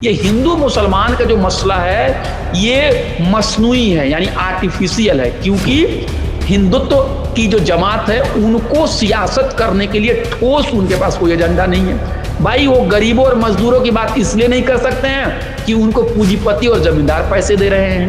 ये हिंदू मुसलमान का जो मसला है ये मसनूई है, यानी आर्टिफिशियल है, क्योंकि हिंदुत्व की जो जमात है उनको सियासत करने के लिए ठोस उनके पास कोई एजेंडा नहीं है। भाई वो गरीबों और मजदूरों की बात इसलिए नहीं कर सकते हैं कि उनको पूंजीपति और जमींदार पैसे दे रहे हैं,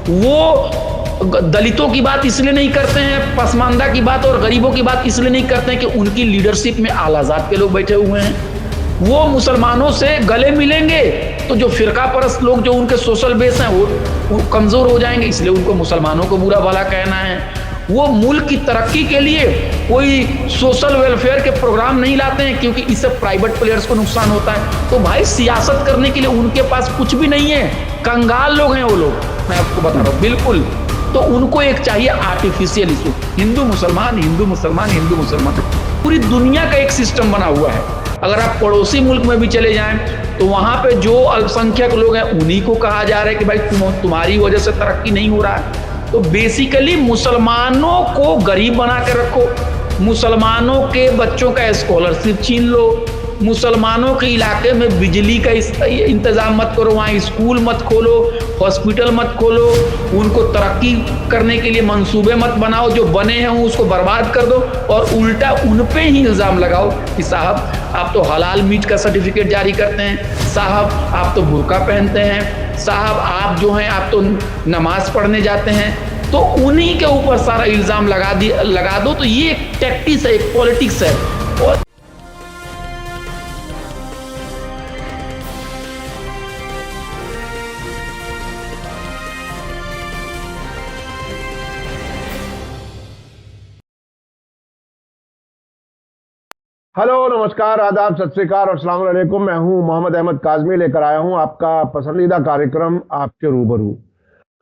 वो दलितों की बात इसलिए नहीं करते हैं, पसमानदा की बात और गरीबों की बात इसलिए नहीं करते हैं कि उनकी लीडरशिप में आला जात के लोग बैठे हुए हैं। वो मुसलमानों से गले मिलेंगे तो जो फिरका परस्त लोग जो उनके सोशल बेस हैं वो कमजोर हो जाएंगे, इसलिए उनको मुसलमानों को बुरा भला कहना है। वो मुल्क की तरक्की के लिए कोई सोशल वेलफेयर के प्रोग्राम नहीं लाते हैं क्योंकि इससे प्राइवेट प्लेयर्स को नुकसान होता है। तो भाई सियासत करने के लिए उनके पास कुछ भी नहीं है, कंगाल लोग हैं वो लोग, मैं आपको बता रहा हूँ बिल्कुल। तो उनको एक चाहिए आर्टिफिशियल इशू, हिंदू मुसलमान हिंदू मुसलमान हिंदू मुसलमान। पूरी दुनिया का एक सिस्टम बना हुआ है। अगर आप पड़ोसी मुल्क में भी चले जाएं तो वहां पे जो अल्पसंख्यक लोग हैं उन्हीं को कहा जा रहा है कि भाई तुम्हारी वजह से तरक्की नहीं हो रहा है। तो बेसिकली मुसलमानों को गरीब बना के रखो, मुसलमानों के बच्चों का स्कॉलरशिप छीन लो, मुसलमानों के इलाके में बिजली का इंतजाम मत करो, वहाँ स्कूल मत खोलो, हॉस्पिटल मत खोलो, उनको तरक्की करने के लिए मंसूबे मत बनाओ, जो बने हैं उसको बर्बाद कर दो और उल्टा उन पे ही इल्ज़ाम लगाओ कि साहब आप तो हलाल मीट का सर्टिफिकेट जारी करते हैं, साहब आप तो बुर्का पहनते हैं, साहब आप जो हैं आप तो नमाज पढ़ने जाते हैं। तो उन्हीं के ऊपर सारा इल्ज़ाम लगा दो। तो ये एक टैक्टिक्स है, एक पॉलिटिक्स है। और हेलो, नमस्कार, आदाब, सत श्री अकाल और अस्सलाम वालेकुम। मैं हूं मोहम्मद अहमद काज़मी, लेकर आया हूं आपका पसंदीदा कार्यक्रम आपके रूबरू।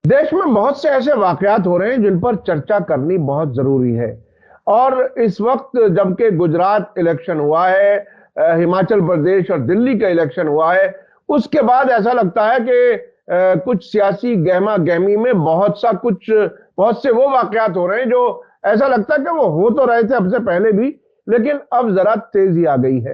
देश में बहुत से ऐसे वाकयात हो रहे हैं जिन पर चर्चा करनी बहुत जरूरी है। और इस वक्त जबकि गुजरात इलेक्शन हुआ है, हिमाचल प्रदेश और दिल्ली का इलेक्शन हुआ है, उसके बाद ऐसा लगता है कि कुछ सियासी गहमा गहमी में बहुत से वो वाकयात हो रहे हैं जो ऐसा लगता है कि वो हो तो रहे थे अब से पहले भी, लेकिन अब जरा तेजी आ गई है।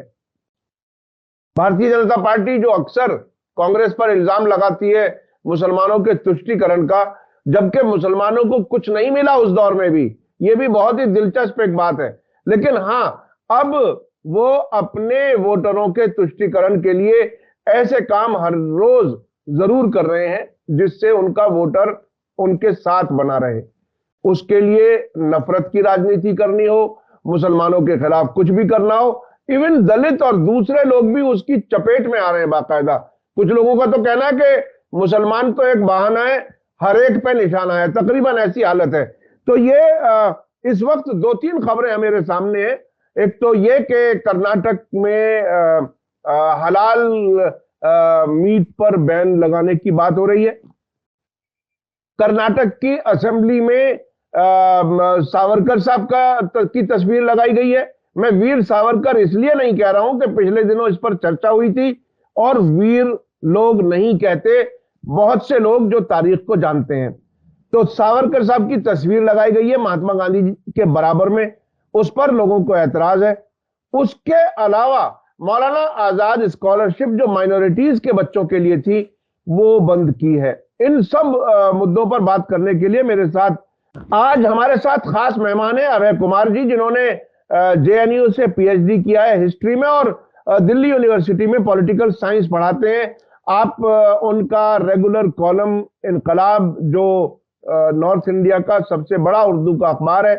भारतीय जनता पार्टी जो अक्सर कांग्रेस पर इल्जाम लगाती है मुसलमानों के तुष्टीकरण का, जबकि मुसलमानों को कुछ नहीं मिला उस दौर में भी, ये भी बहुत ही दिलचस्प एक बात है। लेकिन हां, अब वो अपने वोटरों के तुष्टीकरण के लिए ऐसे काम हर रोज जरूर कर रहे हैं जिससे उनका वोटर उनके साथ बना रहे। उसके लिए नफरत की राजनीति करनी हो, मुसलमानों के खिलाफ कुछ भी करना हो, इवन दलित और दूसरे लोग भी उसकी चपेट में आ रहे हैं बाकायदा। कुछ लोगों का तो कहना है कि मुसलमान तो एक बहाना है, हर एक पे निशाना है, तकरीबन ऐसी हालत है। तो ये इस वक्त दो तीन खबरें मेरे सामने हैं। एक तो ये कि कर्नाटक में हलाल मीट पर बैन लगाने की बात हो रही है। कर्नाटक की असेंबली में सावरकर साहब की तस्वीर लगाई गई है। मैं वीर सावरकर इसलिए नहीं कह रहा हूं कि पिछले दिनों इस पर चर्चा हुई थी, और वीर लोग नहीं कहते बहुत से लोग जो तारीख को जानते हैं। तो सावरकर साहब की तस्वीर लगाई गई है महात्मा गांधी के बराबर में, उस पर लोगों को ऐतराज है। उसके अलावा मौलाना आजाद स्कॉलरशिप जो माइनॉरिटीज के बच्चों के लिए थी वो बंद की है। इन सब मुद्दों पर बात करने के लिए मेरे साथ आज हमारे साथ खास मेहमान है अभय कुमार जी, जिन्होंने जेएनयू से पीएचडी किया है हिस्ट्री में और दिल्ली यूनिवर्सिटी में पॉलिटिकल साइंस पढ़ाते हैं। आप उनका रेगुलर कॉलम इनकलाब, जो नॉर्थ इंडिया का सबसे बड़ा उर्दू का अखबार है,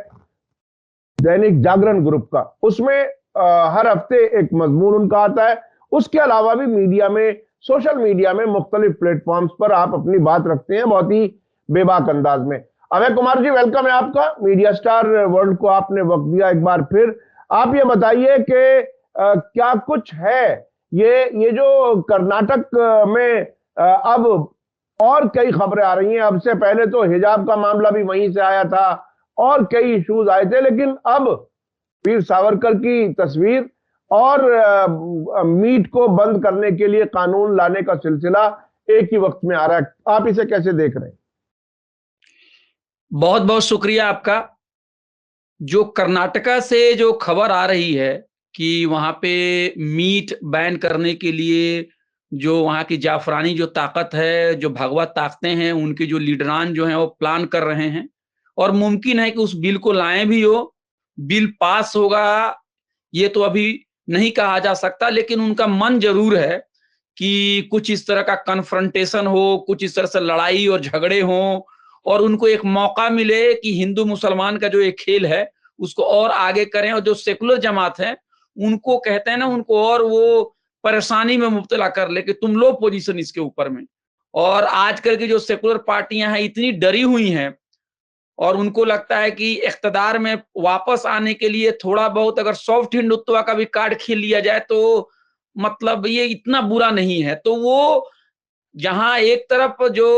दैनिक जागरण ग्रुप का, उसमें हर हफ्ते एक मजमून उनका आता है। उसके अलावा भी मीडिया में, सोशल मीडिया में, मुख्तलिफ प्लेटफॉर्म्स पर आप अपनी बात रखते हैं बहुत ही बेबाक अंदाज में। अभय कुमार जी, वेलकम है आपका। मीडिया स्टार वर्ल्ड को आपने वक्त दिया एक बार फिर। आप ये बताइए कि क्या कुछ है ये जो कर्नाटक में अब और कई खबरें आ रही हैं। अब से पहले तो हिजाब का मामला भी वहीं से आया था और कई इश्यूज आए थे, लेकिन अब वीर सावरकर की तस्वीर और मीट को बंद करने के लिए कानून लाने का सिलसिला एक ही वक्त में आ रहा है। आप इसे कैसे देख रहे हैं? बहुत बहुत शुक्रिया आपका। जो कर्नाटका से जो खबर आ रही है कि वहां पे मीट बैन करने के लिए जो वहाँ की जाफरानी जो ताकत है, जो भगवा ताकतें हैं, उनके जो लीडरान जो हैं वो प्लान कर रहे हैं और मुमकिन है कि उस बिल को लाएं भी हो, बिल पास होगा ये तो अभी नहीं कहा जा सकता, लेकिन उनका मन जरूर है कि कुछ इस तरह का कन्फ्रंटेशन हो, कुछ इस तरह से लड़ाई और झगड़े हों और उनको एक मौका मिले कि हिंदू मुसलमान का जो एक खेल है उसको और आगे करें और जो सेकुलर जमात है उनको कहते हैं ना, उनको और वो परेशानी में मुब्तला कर ले कि तुम लो पोजीशन इसके ऊपर में। और आजकल की जो सेकुलर पार्टियां हैं इतनी डरी हुई हैं और उनको लगता है कि इख्तदार में वापस आने के लिए थोड़ा बहुत अगर सॉफ्ट हिंदुत्व का भी कार्ड खेल लिया जाए तो मतलब ये इतना बुरा नहीं है। तो वो जहां एक तरफ जो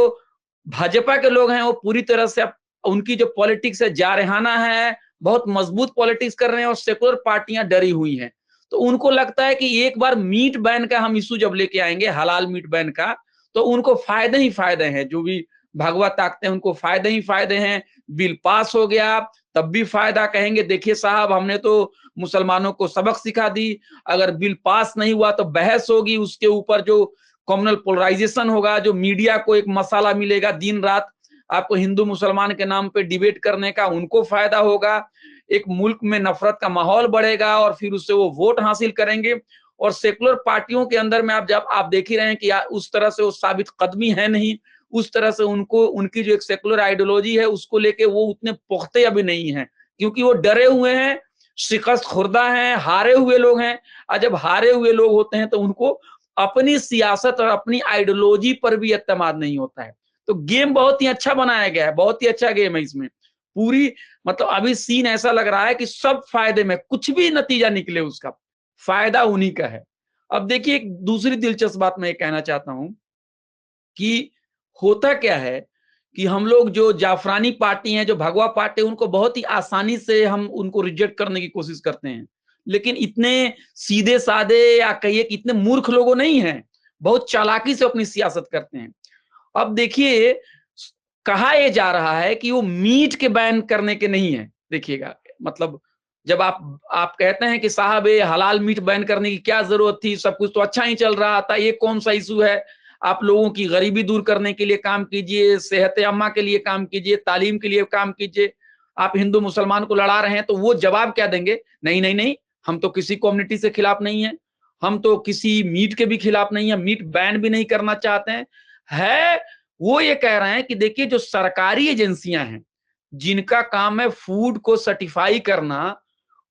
भाजपा के लोग हैं वो पूरी तरह से उनकी जो पॉलिटिक्स है जारहाना है, बहुत मजबूत पॉलिटिक्स कर रहे हैं और सेकुलर पार्टियां डरी हुई हैं। तो उनको लगता है कि एक बार मीट बैन का हम इशू जब लेके आएंगे, हलाल मीट बैन का, तो उनको फायदे ही फायदे हैं। जो भी भगवा ताकते हैं उनको फायदे ही फायदे हैं। बिल पास हो गया तब भी फायदा, कहेंगे देखिए साहब हमने तो मुसलमानों को सबक सिखा दी, अगर बिल पास नहीं हुआ तो बहस होगी, उसके ऊपर जो कम्युनल पोलराइजेशन होगा, जो मीडिया को एक मसाला मिलेगा दिन रात आपको हिंदू मुसलमान के नाम पे डिबेट करने का, उनको फायदा होगा, एक मुल्क में नफरत का माहौल बढ़ेगा और फिर उससे वो वोट हासिल करेंगे। और सेकुलर पार्टियों के अंदर में आप जब आप देख ही रहे हैं कि उस तरह से वो साबित कदमी है नहीं, उस तरह से उनको उनकी जो एक सेकुलर आइडियोलॉजी है उसको लेके वो उतने पुख्ते अभी नहीं है, क्योंकि वो डरे हुए हैं, शिकस्त खुर्दा हैं, हारे हुए लोग हैं। और जब हारे हुए लोग होते हैं तो उनको अपनी सियासत और अपनी आइडियोलॉजी पर भी एतमाद नहीं होता है। तो गेम बहुत ही अच्छा बनाया गया है, बहुत ही अच्छा गेम है इसमें। पूरी मतलब अभी सीन ऐसा लग रहा है कि सब फायदे में, कुछ भी नतीजा निकले उसका फायदा उन्हीं का है। अब देखिए एक दूसरी दिलचस्प बात मैं ये कहना चाहता हूं कि होता क्या है कि हम लोग जो जाफरानी पार्टी हैं, जो भगवा पार्टी, उनको बहुत ही आसानी से हम उनको रिजेक्ट करने की कोशिश करते हैं, लेकिन इतने सीधे साधे या कहिए कि इतने मूर्ख लोगों नहीं हैं, बहुत चालाकी से अपनी सियासत करते हैं। अब देखिए कहा यह जा रहा है कि वो मीट के बैन करने के नहीं है। देखिएगा मतलब जब आप कहते हैं कि साहब ये हलाल मीट बैन करने की क्या जरूरत थी, सब कुछ तो अच्छा ही चल रहा था, ये कौन सा इशू है, आप लोगों की गरीबी दूर करने के लिए काम कीजिए, सेहत अम्मा के लिए काम कीजिए, तालीम के लिए काम कीजिए, आप हिंदू मुसलमान को लड़ा रहे हैं। तो वो जवाब क्या देंगे, नहीं नहीं नहीं, हम तो किसी कम्युनिटी से खिलाफ नहीं है, हम तो किसी मीट के भी खिलाफ नहीं है, मीट बैन भी नहीं करना चाहते हैं। है वो ये कह रहे हैं कि देखिए जो सरकारी एजेंसियां हैं जिनका काम है फूड को सर्टिफाई करना,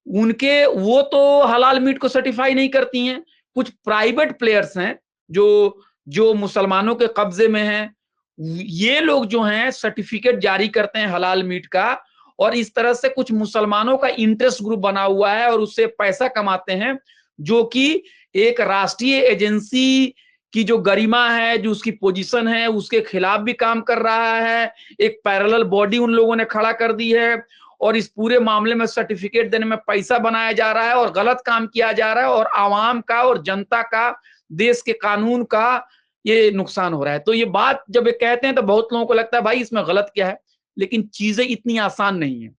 उनके वो तो हलाल मीट को सर्टिफाई नहीं करती हैं। कुछ प्राइवेट प्लेयर्स हैं जो जो मुसलमानों के कब्जे में हैं, ये लोग जो हैं सर्टिफिकेट जारी करते हैं हलाल मीट का, और इस तरह से कुछ मुसलमानों का इंटरेस्ट ग्रुप बना हुआ है और उससे पैसा कमाते हैं, जो कि एक राष्ट्रीय एजेंसी की जो गरिमा है, जो उसकी पोजीशन है, उसके खिलाफ भी काम कर रहा है। एक पैरेलल बॉडी उन लोगों ने खड़ा कर दी है और इस पूरे मामले में सर्टिफिकेट देने में पैसा बनाया जा रहा है और गलत काम किया जा रहा है और आवाम का और जनता का, देश के कानून का ये नुकसान हो रहा है। तो ये बात जब ये कहते हैं तो बहुत लोगों को लगता है भाई इसमें गलत क्या है, लेकिन चीजें इतनी आसान नहीं है।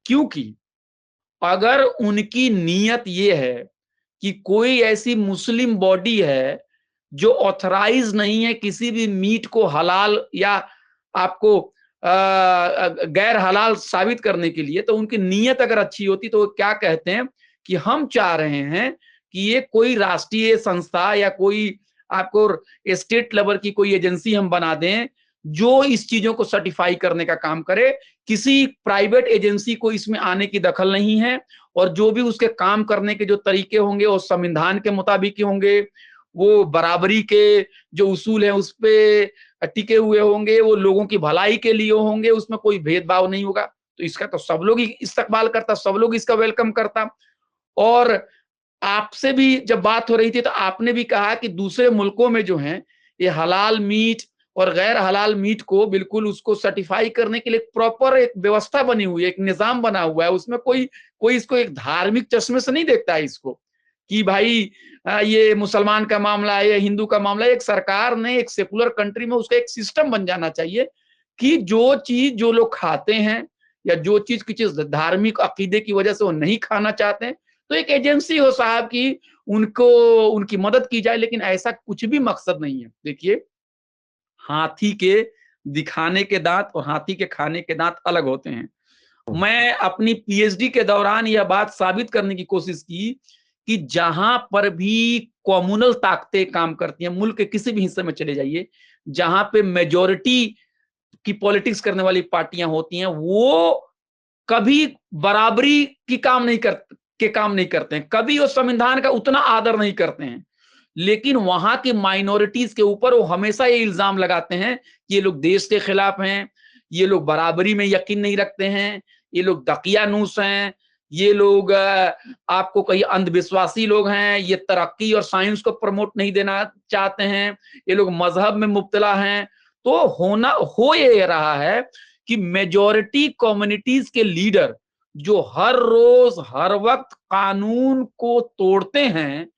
क्योंकि अगर उनकी नीयत ये है कि कोई ऐसी मुस्लिम बॉडी है जो ऑथराइज नहीं है किसी भी मीट को हलाल या आपको गैर हलाल साबित करने के लिए, तो उनकी नीयत अगर अच्छी होती तो वो क्या कहते हैं कि हम चाह रहे हैं कि ये कोई राष्ट्रीय संस्था या कोई आपको स्टेट लेवल की कोई एजेंसी हम बना दें जो इस चीजों को सर्टिफाई करने का काम करे। किसी प्राइवेट एजेंसी को इसमें आने की दखल नहीं है और जो भी उसके काम करने के जो तरीके होंगे वो संविधान के मुताबिक ही होंगे, वो बराबरी के जो उसूल है उस पे टिके हुए होंगे, वो लोगों की भलाई के लिए होंगे, उसमें कोई भेदभाव नहीं होगा। तो इसका तो सब लोग ही इस्तकबाल करता, सब लोग इसका वेलकम करता। और आपसे भी जब बात हो रही थी तो आपने भी कहा कि दूसरे मुल्कों में जो है ये हलाल मीट और गैर हलाल मीट को बिल्कुल उसको सर्टिफाई करने के लिए प्रॉपर एक व्यवस्था बनी हुई है, एक निजाम बना हुआ है। उसमें कोई कोई इसको एक धार्मिक चश्मे से नहीं देखता है इसको कि भाई ये मुसलमान का मामला है या हिंदू का मामला है। एक सरकार ने एक सेकुलर कंट्री में उसका एक सिस्टम बन जाना चाहिए कि जो चीज जो लोग खाते हैं या जो चीज की चीज धार्मिक अकीदे की वजह से वो नहीं खाना चाहते हैं, तो एक एजेंसी हो साहब की, उनको उनकी मदद की जाए, लेकिन ऐसा कुछ भी मकसद नहीं है। देखिए, हाथी के दिखाने के दांत और हाथी के खाने के दांत अलग होते हैं। मैं अपनी पीएचडी के दौरान यह बात साबित करने की कोशिश की कि जहां पर भी कम्युनल ताकतें काम करती हैं, मुल्क के किसी भी हिस्से में चले जाइए, जहां पे मेजोरिटी की पॉलिटिक्स करने वाली पार्टियां होती हैं, वो कभी बराबरी की काम नहीं करते हैं, कभी वो संविधान का उतना आदर नहीं करते हैं। लेकिन वहां की माइनॉरिटीज के ऊपर वो हमेशा ये इल्जाम लगाते हैं कि ये लोग देश के खिलाफ हैं, ये लोग बराबरी में यकीन नहीं रखते हैं, ये लोग दकियानूस हैं, ये लोग आपको कहीं अंधविश्वासी लोग हैं, ये तरक्की और साइंस को प्रमोट नहीं देना चाहते हैं, ये लोग मजहब में मुब्तला हैं। तो हो ये रहा है कि मेजॉरिटी कम्युनिटीज के लीडर जो हर रोज हर वक्त कानून को तोड़ते हैं,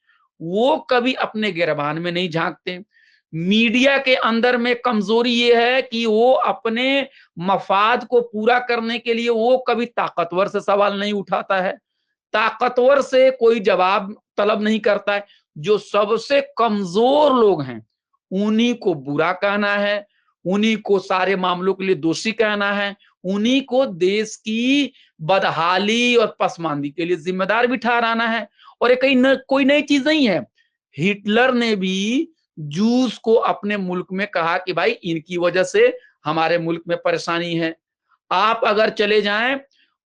वो कभी अपने गिरबान में नहीं झांकते। मीडिया के अंदर में कमजोरी ये है कि वो अपने मफाद को पूरा करने के लिए वो कभी ताकतवर से सवाल नहीं उठाता है, ताकतवर से कोई जवाब तलब नहीं करता है। जो सबसे कमजोर लोग हैं, उन्हीं को बुरा कहना है, उन्हीं को सारे मामलों के लिए दोषी कहना है, उन्हीं को देश की बदहाली और पसमानदी के लिए जिम्मेदार भी ठहराना है। और ये कोई नई चीज नहीं है। हिटलर ने भी जूस को अपने मुल्क में कहा कि भाई इनकी वजह से हमारे मुल्क में परेशानी है। आप अगर चले जाएं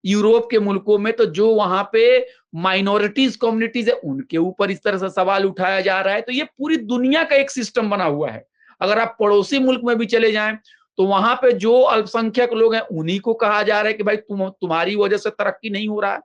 यूरोप के मुल्कों में, तो जो वहां पे माइनॉरिटीज कम्युनिटीज है, उनके ऊपर इस तरह से सवाल उठाया जा रहा है। तो ये पूरी दुनिया का एक सिस्टम बना हुआ है। अगर आप पड़ोसी मुल्क में भी चले जाएं, तो वहां पे जो अल्पसंख्यक लोग हैं, उन्हीं को कहा जा रहा है कि भाई तुम्हारी वजह से तरक्की नहीं हो रहा है।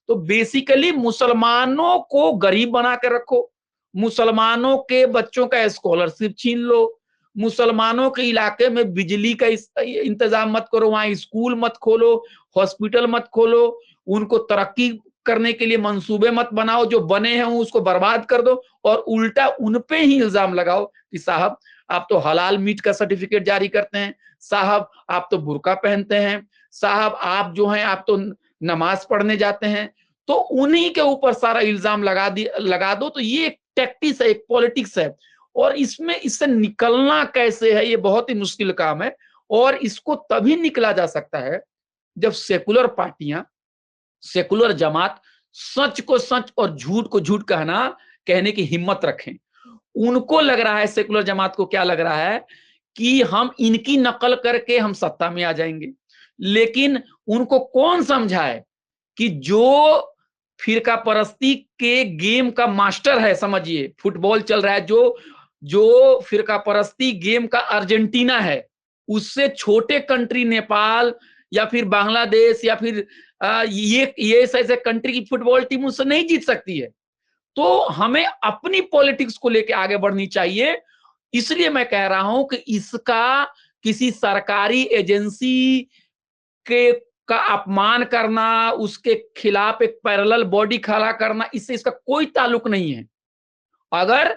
तो बेसिकली मुसलमानों को गरीब बना के रखो, मुसलमानों के बच्चों का स्कॉलरशिप छीन लो, मुसलमानों के इलाके में बिजली का इंतजाम मत करो, वहां स्कूल मत खोलो, हॉस्पिटल मत खोलो, उनको तरक्की करने के लिए मंसूबे मत बनाओ, जो बने हैं उसको बर्बाद कर दो, और उल्टा उन पे ही इल्जाम लगाओ कि साहब आप तो हलाल मीट का सर्टिफिकेट जारी करते हैं, साहब आप तो बुर्का पहनते हैं, साहब आप जो हैं आप तो नमाज पढ़ने जाते हैं। तो उन्हीं के ऊपर सारा इल्जाम लगा दो। तो ये एक टैक्टिक्स है, एक पॉलिटिक्स है। और इससे निकलना कैसे है, ये बहुत ही मुश्किल काम है। और इसको तभी निकला जा सकता है जब सेकुलर पार्टियां, सेकुलर जमात सच को सच और झूठ को झूठ कहने की हिम्मत रखें। उनको लग रहा है, सेकुलर जमात को क्या लग रहा है कि हम इनकी नकल करके हम सत्ता में आ जाएंगे। लेकिन उनको कौन समझाए कि जो फिरका परस्ती के गेम का मास्टर है, समझिए फुटबॉल चल रहा है, जो फिरका परस्ती गेम का अर्जेंटीना है, उससे छोटे कंट्री नेपाल या फिर बांग्लादेश या फिर ये ऐसे कंट्री की फुटबॉल टीम उससे नहीं जीत सकती है। तो हमें अपनी पॉलिटिक्स को लेकर आगे बढ़नी चाहिए। इसलिए मैं कह रहा हूं कि इसका किसी सरकारी एजेंसी के का अपमान करना, उसके खिलाफ एक पैरेलल बॉडी खड़ा करना, इससे इसका कोई ताल्लुक नहीं है। अगर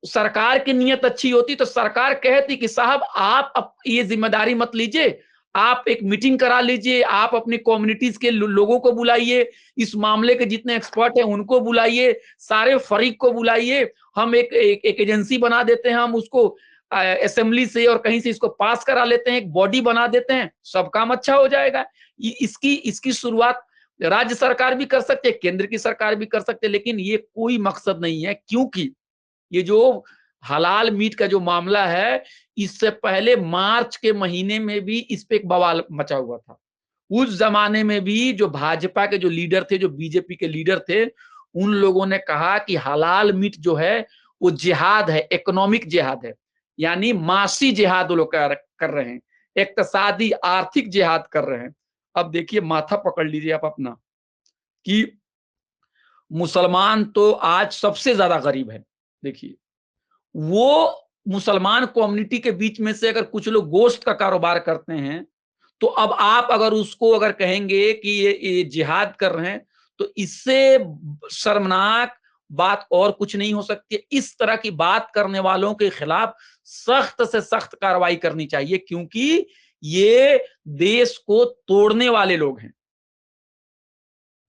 सरकार की नीयत अच्छी होती तो सरकार कहती कि साहब आप ये जिम्मेदारी मत लीजिए, आप एक मीटिंग करा लीजिए, आप अपनी कम्युनिटीज के लोगों को बुलाइए, इस मामले के जितने एक्सपर्ट हैं उनको बुलाइए, सारे फरीक को बुलाइए, हम एक एजेंसी बना देते हैं, हम उसको असेंबली से और कहीं से इसको पास करा लेते हैं, एक बॉडी बना देते हैं, सब काम अच्छा हो जाएगा। इसकी शुरुआत राज्य सरकार भी कर सकते हैं, केंद्र की सरकार भी कर सकते हैं। लेकिन ये कोई मकसद नहीं है, क्योंकि ये जो हलाल मीट का जो मामला है, इससे पहले मार्च के महीने में भी इस पे एक बवाल मचा हुआ था। उस जमाने में भी जो भाजपा के जो लीडर थे, जो बीजेपी के लीडर थे, उन लोगों ने कहा कि हलाल मीट जो है वो जिहाद है, इकोनॉमिक जिहाद है, यानी मासी जिहाद वो लोग कर रहे हैं, इक्तिसादी आर्थिक जिहाद कर रहे हैं। अब देखिए, माथा पकड़ लीजिए आप अपना कि मुसलमान तो आज सबसे ज्यादा गरीब है। देखिए, वो मुसलमान कम्युनिटी के बीच में से अगर कुछ लोग गोश्त का कारोबार करते हैं, तो अब आप अगर कहेंगे कि ये जिहाद कर रहे हैं, तो इससे शर्मनाक बात और कुछ नहीं हो सकती। इस तरह की बात करने वालों के खिलाफ सख्त से सख्त कार्रवाई करनी चाहिए, क्योंकि ये देश को तोड़ने वाले लोग हैं।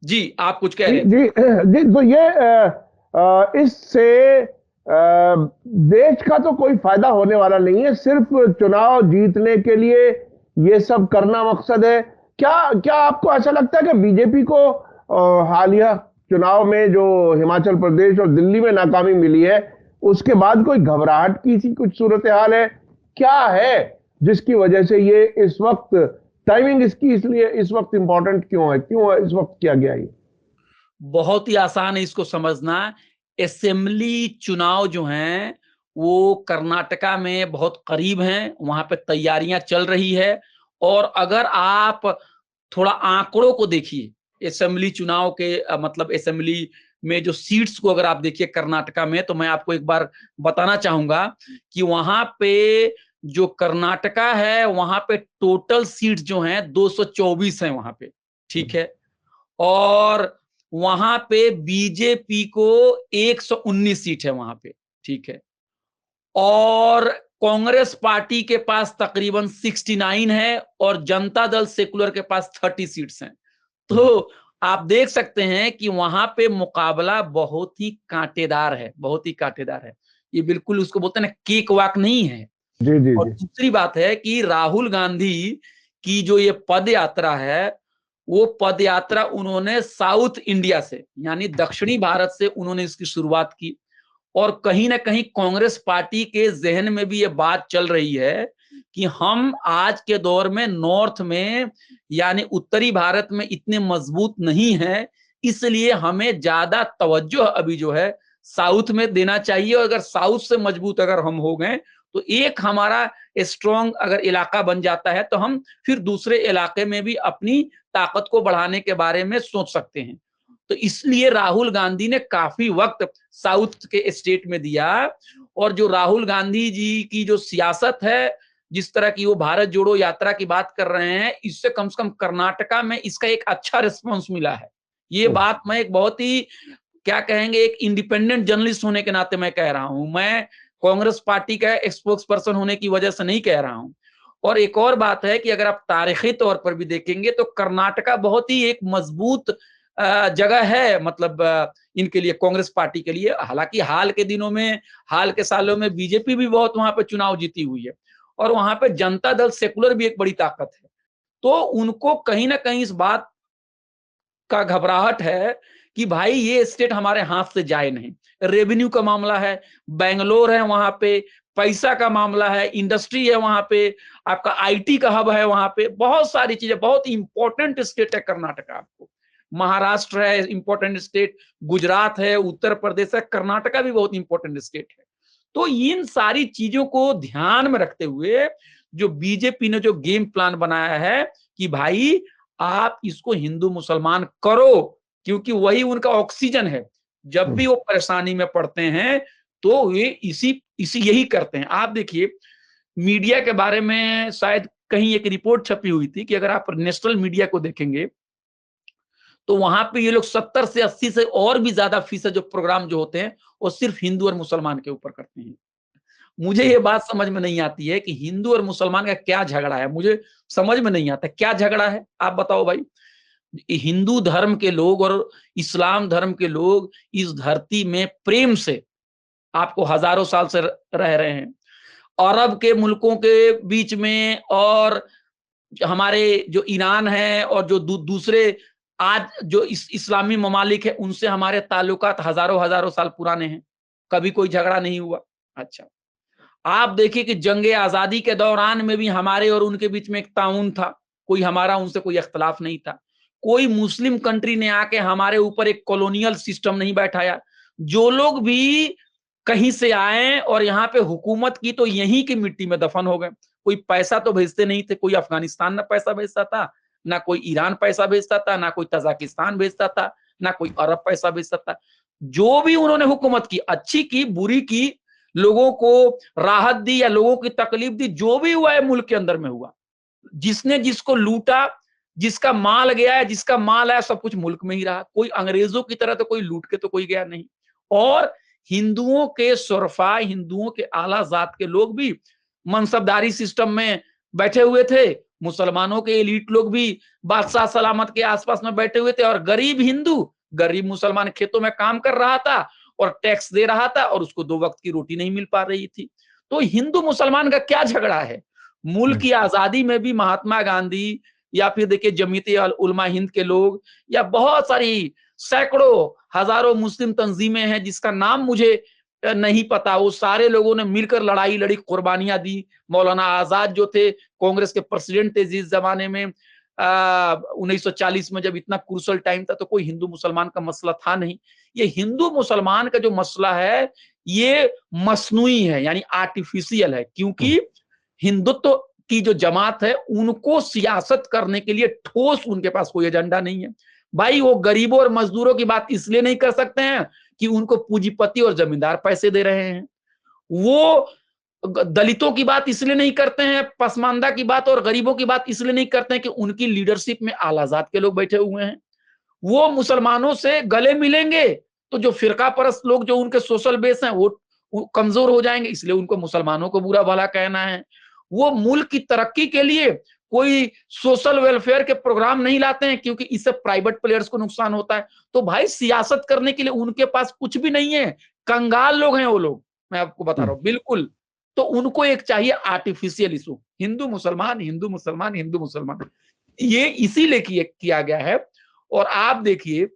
जी आप कुछ कह जी रहे थे। जी जी, तो ये इससे देश का तो कोई फायदा होने वाला नहीं है, सिर्फ चुनाव जीतने के लिए ये सब करना मकसद है। क्या क्या आपको ऐसा लगता है कि बीजेपी को हालिया चुनाव में जो हिमाचल प्रदेश और दिल्ली में नाकामी मिली है, उसके बाद कोई घबराहट की सी कुछ सूरत हाल है? क्या है जिसकी वजह से ये इस वक्त टाइमिंग इसकी इसलिए इस वक्त इंपॉर्टेंट क्यों है, क्यों इस वक्त किया गया ये? बहुत ही आसान है इसको समझना। असेंबली चुनाव जो हैं वो कर्नाटका में बहुत करीब हैं, वहां पे तैयारियां चल रही है। और अगर आप थोड़ा आंकड़ों को देखिए असेंबली चुनाव के मतलब असेंबली में जो सीट्स को अगर आप देखिए कर्नाटका में, तो मैं आपको एक बार बताना चाहूंगा कि वहां पे जो कर्नाटका है वहां पे टोटल सीट्स जो हैं 224 हैं वहां पे, ठीक है। और वहां पे बीजेपी को 119 सीट है वहां पे, ठीक है। और कांग्रेस पार्टी के पास तकरीबन 69 है और जनता दल सेकुलर के पास 30 सीट्स हैं। तो आप देख सकते हैं कि वहां पे मुकाबला बहुत ही कांटेदार है, बहुत ही कांटेदार है। ये बिल्कुल उसको बोलते हैं ना केक वाक नहीं है। जी जी और जी। दूसरी बात है कि राहुल गांधी की जो ये पद यात्रा है, वो पद यात्रा उन्होंने साउथ इंडिया से यानी दक्षिणी भारत से उन्होंने इसकी शुरुआत की। और कहीं ना कहीं कांग्रेस पार्टी के जहन में भी ये बात चल रही है कि हम आज के दौर में नॉर्थ में यानी उत्तरी भारत में इतने मजबूत नहीं है, इसलिए हमें ज्यादा तवज्जो अभी जो है साउथ में देना चाहिए। और अगर साउथ से मजबूत अगर हम हो गए तो एक हमारा स्ट्रॉन्ग अगर इलाका बन जाता है तो हम फिर दूसरे इलाके में भी अपनी ताकत को बढ़ाने के बारे में सोच सकते हैं। तो इसलिए राहुल गांधी ने काफी वक्त साउथ के स्टेट में दिया। और जो राहुल गांधी जी की जो सियासत है, जिस तरह की वो भारत जोड़ो यात्रा की बात कर रहे हैं, इससे कम से कम कर्नाटका में इसका एक अच्छा रिस्पॉन्स मिला है। ये बात मैं एक बहुत ही क्या कहेंगे एक इंडिपेंडेंट जर्नलिस्ट होने के नाते मैं कह रहा हूं, मैं कांग्रेस पार्टी का स्पोक्स पर्सन होने की वजह से नहीं कह रहा हूं। और एक और बात है कि अगर आप तारीखी तौर पर भी देखेंगे तो कर्नाटका बहुत ही एक मजबूत जगह है, मतलब इनके लिए कांग्रेस पार्टी के लिए। हालांकि हाल के दिनों में, हाल के सालों में बीजेपी भी बहुत वहां पे चुनाव जीती हुई है और वहां पे जनता दल सेकुलर भी एक बड़ी ताकत है। तो उनको कहीं ना कहीं इस बात का घबराहट है कि भाई ये स्टेट हमारे हाथ से जाए नहीं। रेवेन्यू का मामला है, बेंगलोर है वहां पे, पैसा का मामला है, इंडस्ट्री है वहां पे, आपका आईटी का हब है वहां पे, बहुत सारी चीजें, बहुत इंपॉर्टेंट स्टेट है कर्नाटका। आपको महाराष्ट्र है इंपॉर्टेंट स्टेट, गुजरात है, उत्तर प्रदेश है, कर्नाटका भी बहुत इंपॉर्टेंट स्टेट है। तो इन सारी चीजों को ध्यान में रखते हुए जो बीजेपी ने जो गेम प्लान बनाया है कि भाई आप इसको हिंदू मुसलमान करो, क्योंकि वही उनका ऑक्सीजन है। जब भी वो परेशानी में पड़ते हैं तो वे इसी इसी यही करते हैं। आप देखिए मीडिया के बारे में शायद कहीं एक रिपोर्ट छपी हुई थी कि अगर आप नेशनल मीडिया को देखेंगे तो वहां पे ये लोग 70 से 80 से और भी ज्यादा फीसद जो प्रोग्राम जो होते हैं वो सिर्फ हिंदू और मुसलमान के ऊपर करते हैं। मुझे ये बात समझ में नहीं आती है कि हिंदू और मुसलमान का क्या झगड़ा है, मुझे समझ में नहीं आता क्या झगड़ा है, आप बताओ भाई। हिंदू धर्म के लोग और इस्लाम धर्म के लोग इस धरती में प्रेम से आपको हजारों साल से रह रहे हैं। अरब के मुल्कों के बीच में और हमारे जो ईरान है और जो दूसरे आज जो इस्लामी ममालिक है उनसे हमारे ताल्लुकात हजारों हजारों साल पुराने हैं, कभी कोई झगड़ा नहीं हुआ। अच्छा, आप देखिए कि जंगे आजादी के दौरान में भी हमारे और उनके बीच में एक ताउन था, कोई हमारा उनसे कोई इख्तलाफ नहीं था। कोई मुस्लिम कंट्री ने आके हमारे ऊपर एक कॉलोनियल सिस्टम नहीं बैठाया। जो लोग भी कहीं से आए और यहाँ पे हुकूमत की तो यहीं की मिट्टी में दफन हो गए। कोई पैसा तो भेजते नहीं थे, कोई अफगानिस्तान में पैसा भेजता था, ना कोई ईरान पैसा भेजता था, ना कोई तजाकिस्तान भेजता था, ना कोई अरब पैसा भेजता था। जो भी उन्होंने हुकूमत की, अच्छी की बुरी की, लोगों को राहत दी या लोगों की तकलीफ दी, जो भी हुआ है मुल्क के अंदर में हुआ। जिसने जिसको लूटा, जिसका माल गया है, जिसका माल आया, सब कुछ मुल्क में ही रहा। कोई अंग्रेजों की तरह तो कोई लूट के तो कोई गया नहीं। और हिंदुओं के शोरफा, हिंदुओं के आला जात के लोग भी मनसबदारी सिस्टम में बैठे हुए थे मुसलमानों के एलीट लोग भी बादशाह सलामत के आसपास में बैठे हुए थे, और गरीब हिंदू, गरीब मुसलमान खेतों में काम कर रहा था और टैक्स दे रहा था, और उसको 2 वक्त की रोटी नहीं मिल पा रही थी। तो हिंदू मुसलमान का क्या झगड़ा है? मुल्क की आजादी में भी महात्मा गांधी, या फिर देखिए जमीयत उलमा हिंद के लोग, या बहुत सारी सैकड़ों हजारों मुस्लिम तंजीमें हैं जिसका नाम मुझे नहीं पता, वो सारे लोगों ने मिलकर लड़ाई लड़ी, कुर्बानियां दी। मौलाना आजाद जो थे, कांग्रेस के प्रेसिडेंट थे जिस जमाने में, 1940 में जब इतना क्रूशल टाइम था, तो कोई हिंदू मुसलमान का मसला था नहीं। ये हिंदू मुसलमान का जो मसला है ये मसनूई है, यानी आर्टिफिशियल है, क्योंकि हिंदुत्व की जो जमात है उनको सियासत करने के लिए ठोस उनके पास कोई एजेंडा नहीं है। भाई वो गरीबों और मजदूरों की बात इसलिए नहीं कर सकते हैं कि उनको पूंजीपति और जमींदार पैसे दे रहे हैं। वो दलितों की बात इसलिए नहीं करते हैं, पसमानदा की बात और गरीबों की बात इसलिए नहीं करते हैं कि उनकी लीडरशिप में आलाजात के लोग बैठे हुए हैं। वो मुसलमानों से गले मिलेंगे तो जो फिरका परस्त लोग जो उनके सोशल बेस हैं वो कमजोर हो जाएंगे, इसलिए उनको मुसलमानों को बुरा भला कहना है। वो मुल्क की तरक्की के लिए कोई सोशल वेलफेयर के प्रोग्राम नहीं लाते हैं, क्योंकि इससे प्राइवेट प्लेयर्स को नुकसान होता है। तो भाई सियासत करने के लिए उनके पास कुछ भी नहीं है, कंगाल लोग हैं वो लोग, मैं आपको बता रहा हूं बिल्कुल। तो उनको एक चाहिए आर्टिफिशियल इशू, हिंदू मुसलमान हिंदू मुसलमान हिंदू मुसलमान, ये इसीलिए किया गया है। और आप देखिए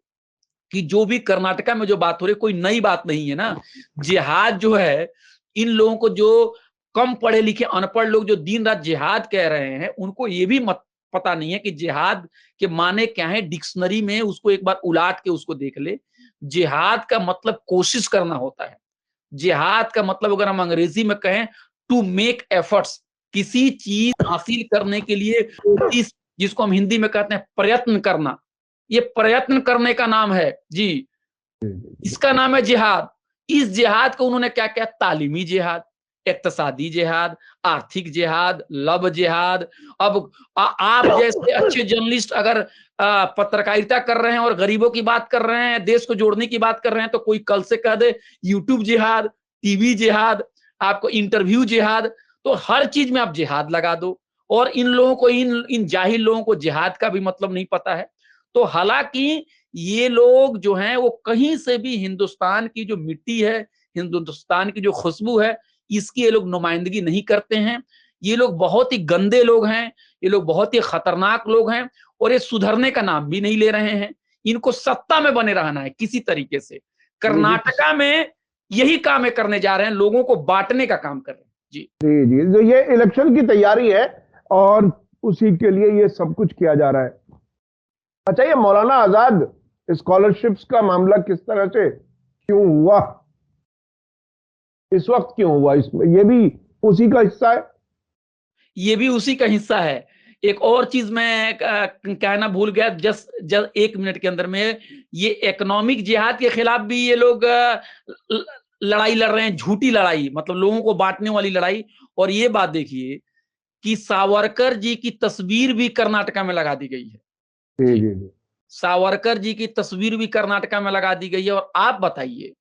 कि जो भी कर्नाटका में जो बात हो रही, कोई नई बात नहीं है ना। जिहाद जो है, इन लोगों को जो कम पढ़े लिखे अनपढ़ लोग जो दिन रात जिहाद कह रहे हैं, उनको ये भी पता नहीं है कि जिहाद के माने क्या है। डिक्शनरी में उसको एक बार उलाट के उसको देख ले। जिहाद का मतलब कोशिश करना होता है। जिहाद का मतलब अगर हम अंग्रेजी में कहें, टू मेक एफर्ट्स, किसी चीज हासिल करने के लिए जिसको हम हिंदी में कहते हैं प्रयत्न करना, ये प्रयत्न करने का नाम है जी, इसका नाम है जिहाद। इस जिहाद को उन्होंने क्या किया? तालीमी जिहाद, इक्तिसादी जिहाद, आर्थिक जिहाद, लव जिहाद। अब आप जैसे अच्छे जर्नलिस्ट अगर पत्रकारिता कर रहे हैं और गरीबों की बात कर रहे हैं, देश को जोड़ने की बात कर रहे हैं, तो कोई कल से कह दे यूट्यूब जिहाद, टीवी जिहाद, आपको इंटरव्यू जिहाद, तो हर चीज में आप जिहाद लगा दो। और इन लोगों को, इन जाहिल लोगों को जिहाद का भी मतलब नहीं पता है। तो हालांकि ये लोग जो हैं वो कहीं से भी हिंदुस्तान की जो मिट्टी है, हिंदुस्तान की जो खुशबू है, इसकी ये लोग नुमाइंदगी नहीं करते हैं। ये लोग बहुत ही गंदे लोग हैं, ये लोग बहुत ही खतरनाक लोग हैं, और ये सुधरने का नाम भी नहीं ले रहे हैं। इनको सत्ता में बने रहना है किसी तरीके से। कर्नाटका में यही काम है करने जा रहे हैं, लोगों को बांटने का काम कर रहे हैं। जी जी जी, तो ये इलेक्शन की तैयारी है और उसी के लिए ये सब कुछ किया जा रहा है। अच्छा, ये मौलाना आजाद स्कॉलरशिप्स का मामला किस तरह से क्यों हुआ, इस वक्त क्यों हुआ, इसमें ये भी उसी का हिस्सा है? ये भी उसी का हिस्सा है। एक और चीज मैं कहना भूल गया, जस्ट 1 मिनट के अंदर में, ये इकोनॉमिक जिहाद के खिलाफ भी ये लोग लड़ाई लड़ रहे हैं, झूठी लड़ाई, मतलब लोगों को बांटने वाली लड़ाई। और ये बात देखिए कि सावरकर जी की तस्वीर भी कर्नाटका में लगा दी गई है। जी जी जी, सावरकर जी की तस्वीर भी कर्नाटका में लगा दी गई है। और आप बताइए,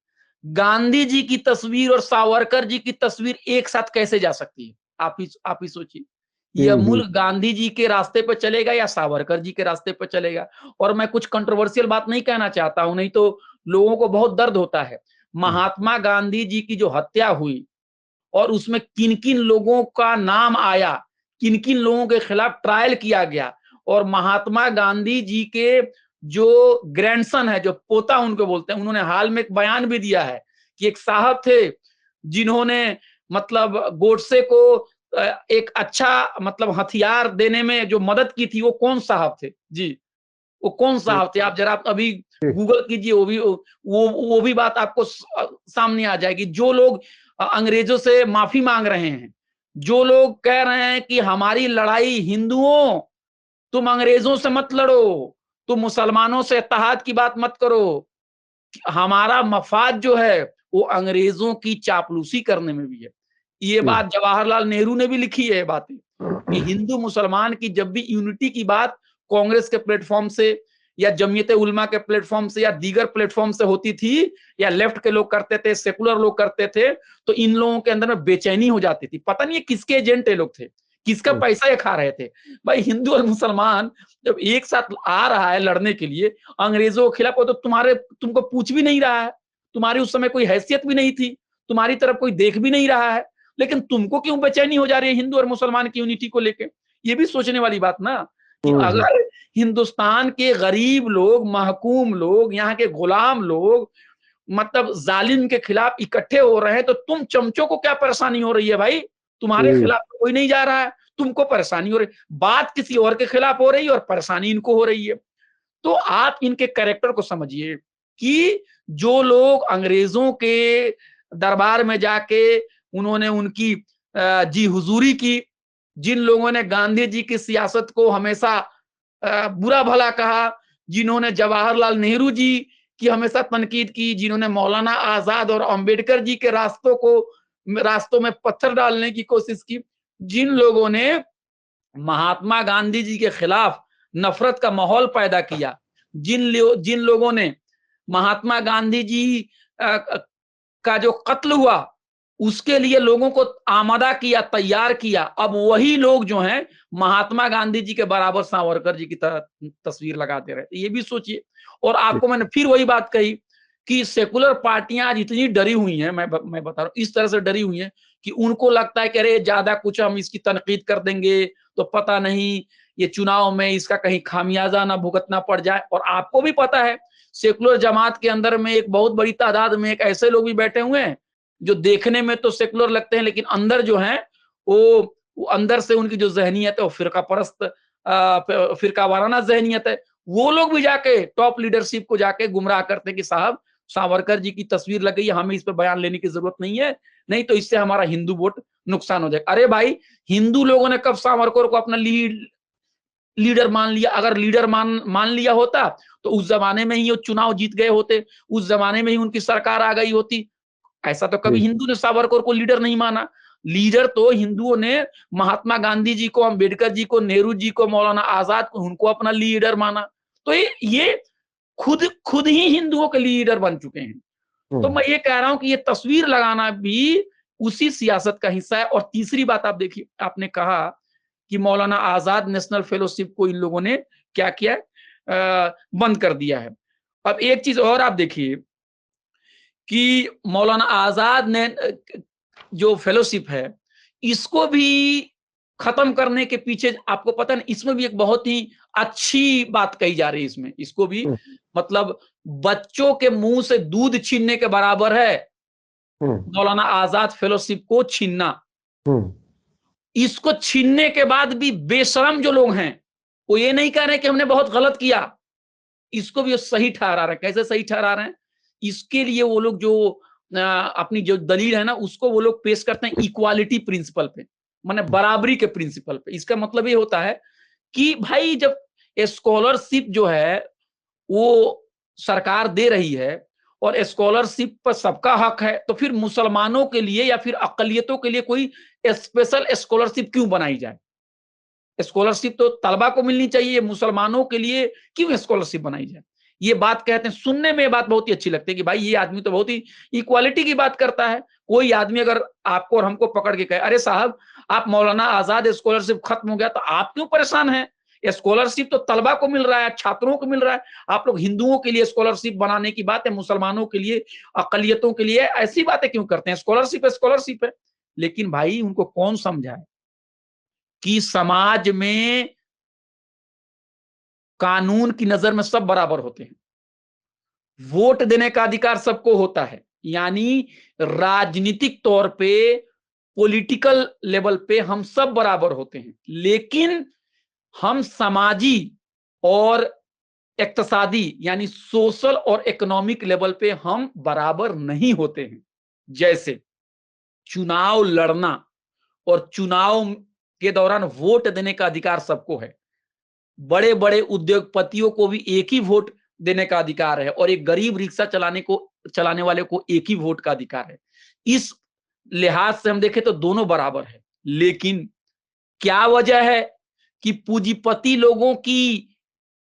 गांधी जी की तस्वीर और सावरकर जी की तस्वीर एक साथ कैसे जा सकती है? आप ही सोचिए। यह मुल्क गांधी जी के रास्ते पर चलेगा या सावरकर जी के रास्ते पर चलेगा? और मैं कुछ कंट्रोवर्शियल बात नहीं कहना चाहता हूं, नहीं तो लोगों को बहुत दर्द होता है। महात्मा गांधी जी की जो हत्या हुई और उसमें किन किन लोगों का नाम आया, किन किन लोगों के खिलाफ ट्रायल किया गया, और महात्मा गांधी जी के जो ग्रैंडसन है, जो पोता उनको बोलते हैं, उन्होंने हाल में एक बयान भी दिया है कि एक साहब थे जिन्होंने मतलब गोडसे को एक अच्छा मतलब हथियार देने में जो मदद की थी, वो कौन साहब थे जी? वो कौन साहब थे? आप जरा अभी गूगल कीजिए, वो भी बात आपको सामने आ जाएगी। जो लोग अंग्रेजों से माफी मांग रहे हैं, जो लोग कह रहे हैं कि हमारी लड़ाई हिंदुओं, तुम अंग्रेजों से मत लड़ो, तुम मुसलमानों से इत्तेहाद की बात मत करो, हमारा मफाद जो है वो अंग्रेजों की चापलूसी करने में भी है। ये बात जवाहरलाल नेहरू ने भी लिखी है, ये बातें कि हिंदू मुसलमान की जब भी यूनिटी की बात कांग्रेस के प्लेटफॉर्म से या जमीयत उलमा के प्लेटफॉर्म से या दीगर प्लेटफॉर्म से होती थी, या लेफ्ट के लोग करते थे, सेकुलर लोग करते थे, तो इन लोगों के अंदर में बेचैनी हो जाती थी। पता नहीं किसके एजेंट ये लोग थे किसका पैसा ये खा रहे थे? भाई हिंदू और मुसलमान जब एक साथ आ रहा है लड़ने के लिए अंग्रेजों के खिलाफ, वो तो तुमको पूछ भी नहीं रहा है, तुम्हारी उस समय कोई हैसियत भी नहीं थी, तुम्हारी तरफ कोई देख भी नहीं रहा है, लेकिन तुमको क्यों बेचैनी हो जा रही है हिंदू और मुसलमान की यूनिटी को लेके? ये भी सोचने वाली बात ना, कि अगर हिंदुस्तान के गरीब लोग, महकूम लोग, यहाँ के गुलाम लोग मतलब जालिम के खिलाफ इकट्ठे हो रहे हैं, तो तुम चमचों को क्या परेशानी हो रही है भाई? तुम्हारे खिलाफ तो कोई नहीं जा रहा है, तुमको परेशानी हो रही, बात किसी और के खिलाफ हो रही है और परेशानी इनको हो रही है। तो आप इनके कैरेक्टर को समझिए कि जो लोग अंग्रेजों के दरबार में जाके उन्होंने उनकी जी हुजूरी की, जिन लोगों ने गांधी जी की सियासत को हमेशा बुरा भला कहा, जिन्होंने जवाहरलाल नेहरू जी की हमेशा तनकीद की, जिन्होंने मौलाना आजाद और अंबेडकर जी के रास्तों में पत्थर डालने की कोशिश की, जिन लोगों ने महात्मा गांधी जी के खिलाफ नफरत का माहौल पैदा किया, जिन लोगों ने महात्मा गांधी जी का जो कत्ल हुआ उसके लिए लोगों को आमादा किया, तैयार किया, अब वही लोग जो हैं महात्मा गांधी जी के बराबर सावरकर जी की तस्वीर लगाते रहे। ये भी सोचिए। और आपको मैंने फिर वही बात कही कि सेकुलर पार्टियां आज इतनी डरी हुई हैं, मैं बता रहा हूं, इस तरह से डरी हुई हैं कि उनको लगता है कि अरे ज्यादा कुछ हम इसकी तनकीद कर देंगे तो पता नहीं ये चुनाव में इसका कहीं खामियाजा ना भुगतना पड़ जाए। और आपको भी पता है सेकुलर जमात के अंदर में एक बहुत बड़ी तादाद में एक ऐसे लोग भी बैठे हुए हैं जो देखने में तो सेकुलर लगते हैं, लेकिन अंदर जो है वो अंदर से उनकी जो जहनियत है वो फिरका वाराना जहनियत है। वो लोग भी जाके टॉप लीडरशिप को जाके गुमराह करते हैं कि साहब सावरकर जी की तस्वीर लग गई है, हमें इस पर बयान लेने की जरूरत नहीं है, नहीं तो इससे हमारा हिंदू वोट नुकसान हो जाएगा। अरे भाई हिंदू लोगों ने कब सावरकर को अपना लीडर मान लिया? अगर लीडर मान लिया होता तो उस जमाने में ही वो चुनाव जीत गए होते, उस जमाने में ही उनकी सरकार आ गई होती। ऐसा तो कभी हिंदू ने सावरकर को लीडर नहीं माना। लीडर तो हिंदुओं ने महात्मा गांधी जी को, अंबेडकर जी को, नेहरू जी को, मौलाना आजाद को, उनको अपना लीडर माना। तो ये खुद ही हिंदुओं के लीडर बन चुके हैं। तो मैं ये कह रहा हूं कि ये तस्वीर लगाना भी उसी सियासत का हिस्सा है। और तीसरी बात आप देखिए, आपने कहा कि मौलाना आजाद नेशनल फेलोशिप को इन लोगों ने क्या किया, बंद कर दिया है। अब एक चीज और आप देखिए कि मौलाना आजाद ने जो फेलोशिप है इसको भी खत्म करने के पीछे आपको पता नहीं, इसमें भी एक बहुत ही अच्छी बात कही जा रही है। इसमें इसको भी मतलब बच्चों के मुंह से दूध छीनने के बराबर है मौलाना आजाद फेलोशिप को छीनना। इसको छीनने के बाद भी बेशरम जो लोग हैं वो ये नहीं कह रहे कि हमने बहुत गलत किया, इसको भी सही ठहरा रहे हैं। कैसे सही ठहरा रहे हैं? इसके लिए वो लोग जो अपनी जो दलील है ना उसको वो लोग पेश करते हैं इक्वालिटी प्रिंसिपल पे, माने बराबरी के प्रिंसिपल पे। इसका मतलब ये होता है कि भाई जब स्कॉलरशिप जो है वो सरकार दे रही है और स्कॉलरशिप पर सबका हक है, तो फिर मुसलमानों के लिए या फिर अकलियतों के लिए कोई स्पेशल स्कॉलरशिप क्यों बनाई जाए? स्कॉलरशिप तो तलबा को मिलनी चाहिए, मुसलमानों के लिए क्यों स्कॉलरशिप बनाई जाए? ये बात कहते हैं, सुनने में बात बहुत ही अच्छी लगती है कि भाई ये आदमी तो बहुत ही इक्वालिटी की बात करता है। कोई आदमी अगर आपको और हमको पकड़ के कहे अरे साहब आप मौलाना आजाद स्कॉलरशिप खत्म हो गया तो आप क्यों परेशान हैं? स्कॉलरशिप तो तलबा को मिल रहा है, छात्रों को मिल रहा है, आप लोग हिंदुओं के लिए स्कॉलरशिप बनाने की बात है, मुसलमानों के लिए, अकलियतों के लिए ऐसी बातें क्यों करते हैं? स्कॉलरशिप है। लेकिन भाई उनको कौन समझाए कि समाज में कानून की नजर में सब बराबर होते हैं, वोट देने का अधिकार सबको होता है, यानी राजनीतिक तौर पे, पॉलिटिकल लेवल पे हम सब बराबर होते हैं, लेकिन हम समाजी और इक्तिसादी यानी सोशल और इकोनॉमिक लेवल पे हम बराबर नहीं होते हैं। जैसे चुनाव लड़ना और चुनाव के दौरान वोट देने का अधिकार सबको है, बड़े बड़े उद्योगपतियों को भी एक ही वोट देने का अधिकार है और एक गरीब रिक्शा चलाने वाले को एक ही वोट का अधिकार है। इस लिहाज से हम देखें तो दोनों बराबर है। लेकिन क्या वजह है कि पूंजीपति लोगों की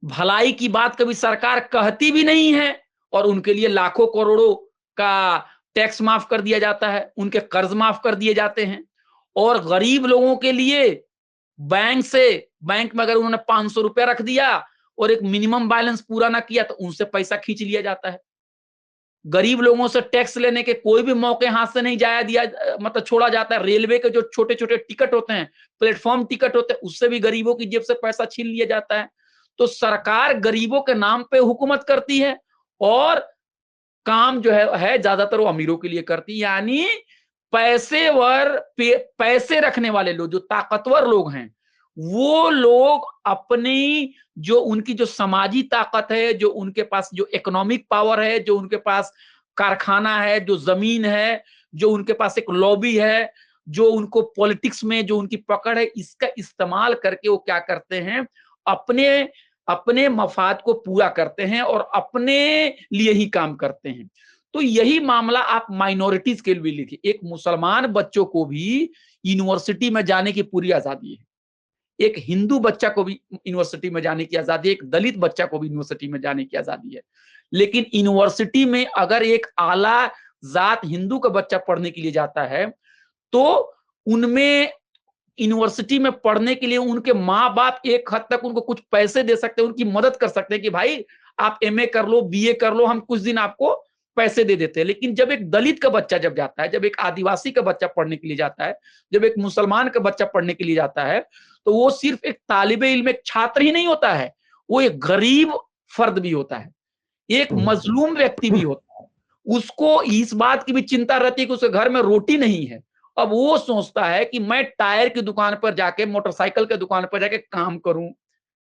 भलाई की बात कभी सरकार कहती भी नहीं है और उनके लिए लाखों करोड़ों का टैक्स माफ कर दिया जाता है, उनके कर्ज माफ कर दिए जाते हैं, और गरीब लोगों के लिए बैंक में अगर उन्होंने 500 रुपया रख दिया और एक मिनिमम बैलेंस पूरा ना किया तो उनसे पैसा खींच लिया जाता है। गरीब लोगों से टैक्स लेने के कोई भी मौके हाथ से नहीं जाया दिया, मतलब छोड़ा जाता है। रेलवे के जो छोटे छोटे टिकट होते हैं, प्लेटफॉर्म टिकट होते हैं, उससे भी गरीबों की जेब से पैसा छीन लिया जाता है। तो सरकार गरीबों के नाम पे हुकूमत करती है और काम जो है ज्यादातर वो अमीरों के लिए करती है। यानी पैसे रखने वाले लोग, जो ताकतवर लोग हैं, वो लोग अपनी जो उनकी जो समाजी ताकत है, जो उनके पास जो इकोनॉमिक पावर है, जो उनके पास कारखाना है, जो जमीन है, जो उनके पास एक लॉबी है, जो उनको पॉलिटिक्स में जो उनकी पकड़ है, इसका इस्तेमाल करके वो क्या करते हैं, अपने अपने मफाद को पूरा करते हैं और अपने लिए ही काम करते हैं। तो यही मामला आप माइनॉरिटीज के लिए भी लिखिए। एक मुसलमान बच्चों को भी यूनिवर्सिटी में जाने की पूरी आजादी है, एक हिंदू बच्चा को भी यूनिवर्सिटी में जाने की आजादी है, एक दलित बच्चा को भी यूनिवर्सिटी में जाने की आजादी है। लेकिन यूनिवर्सिटी में अगर एक आला जात हिंदू का बच्चा पढ़ने के लिए जाता है तो उनमें यूनिवर्सिटी में पढ़ने के लिए उनके माँ बाप एक हद तक उनको कुछ पैसे दे सकते हैं, उनकी मदद कर सकते हैं कि भाई आप एमए कर लो, बीए कर लो, हम कुछ दिन आपको पैसे दे देते हैं। लेकिन जब एक दलित का बच्चा जब जाता है, जब एक आदिवासी का बच्चा पढ़ने के लिए जाता है, जब एक मुसलमान का बच्चा पढ़ने के लिए जाता है, तो वो सिर्फ एक तालिबे इल्म, एक छात्र ही नहीं होता है, वो एक गरीब फर्द भी होता है, एक मजलूम व्यक्ति भी होता है। उसको इस बात की भी चिंता रहती है कि उसके घर में रोटी नहीं है। अब वो सोचता है कि मैं टायर की दुकान पर जाके, मोटरसाइकिल की दुकान पर जाके काम करूं,